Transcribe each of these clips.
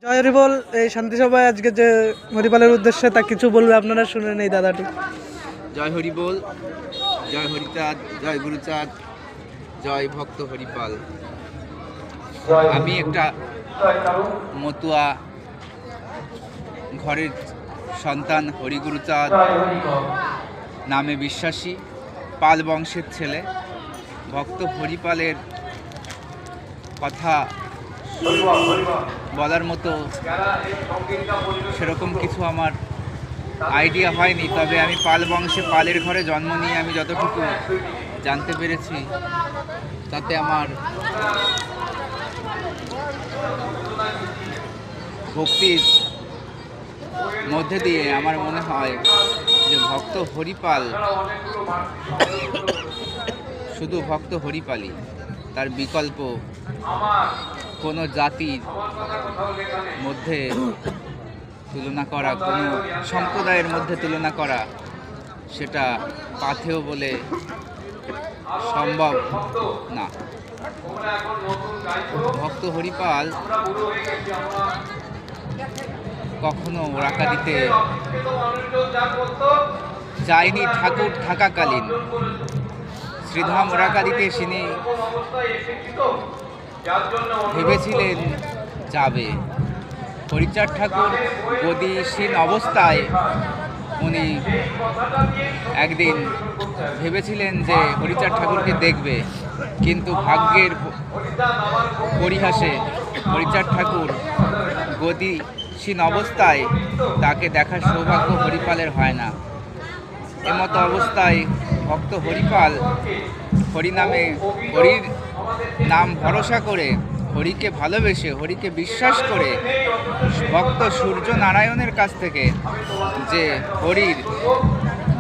জয় হরিবল। এই শান্তি সভায় আজকে যে হরিপালের উদ্দেশ্যে তা কিছু বলবে, আপনারা শুনে নেই দাদাটি। জয় হরিবল, জয় হরিচাঁদ, জয় গুরুচাঁদ, জয় ভক্ত হরিপাল। আমি একটা মতুয়া ঘরের সন্তান, হরিগুরুচাঁদ নামে বিশ্বাসী, পাল বংশের ছেলে। ভক্ত হরিপালের কথা বলার মতো সেরকম কিছু আমার আইডিয়া হয়নি, তবে আমি পাল বংশে পালের ঘরে জন্ম নিয়ে আমি যতটুকু জানতে পেরেছি তাতে আমার ভক্তির মধ্যে দিয়ে আমার মনে হয় যে ভক্ত হরিপাল শুধু ভক্ত হরিপালই, তার বিকল্প কোনো জাতির মধ্যে তুলনা করা, কোনো সম্প্রদায়ের মধ্যে তুলনা করা সেটা পাথেয় বলে সম্ভব না। ভক্ত হরিপাল কখনো ওরাকাদিতে যায়নি ঠাকুর থাকাকালীন। শ্রীধাম ওরাকাদিতে তিনি ভেবেছিলেন যাবে। হরিচাঁদ ঠাকুর গদিশীন অবস্থায় উনি একদিন ভেবেছিলেন যে হরিচাঁদ ঠাকুরকে দেখবে, কিন্তু ভাগ্যের পরিহাসে হরিচাঁদ ঠাকুর গদিশীন অবস্থায় তাকে দেখার সৌভাগ্য হরিপালের হয় না। এমতো অবস্থায় ভক্ত হরিপাল হরিনামে, হরির নাম ভরসা করে, হরিকে ভালোবেসে, হরিকে বিশ্বাস করে ভক্ত সূর্য নারায়ণের কাছ থেকে যে হরির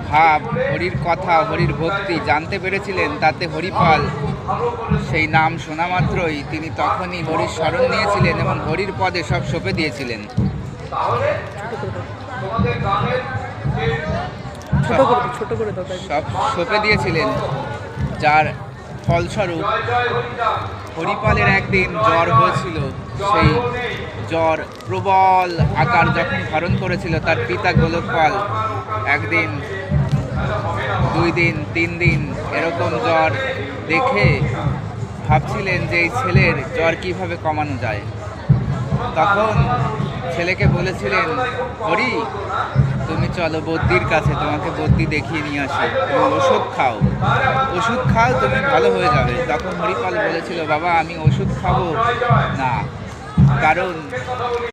ভাব, হরির কথা, হরির ভক্তি জানতে পেরেছিলেন, তাতে হরিপাল সেই নাম শোনা মাত্রই তিনি তখনই হরির স্মরণ নিয়েছিলেন এবং হরির পদে সব সঁপে দিয়েছিলেন। সব সঁপে দিয়েছিলেন, যার ফলস্বরূপ হরিপালের একদিন জ্বর হয়েছিল। সেই জ্বর প্রবল আকার যখন ধারণ করেছিল, তার পিতা গোলকপাল একদিন, 2 দিন 3 দিন এরকম জ্বর দেখে ভাবছিলেন যে এই ছেলের জ্বর কিভাবে কমানো যায়। তখন ছেলেকে বলেছিলেন, হরি তুমি চলো বদ্যির কাছে, তোমাকে বদ্যি দেখিয়ে নিয়ে আসি, তুমি ওষুধ খাও, তুমি ভালো হয়ে যাবে। তখন হরিপাল বলেছিল, বাবা আমি ওষুধ খাবো না, কারণ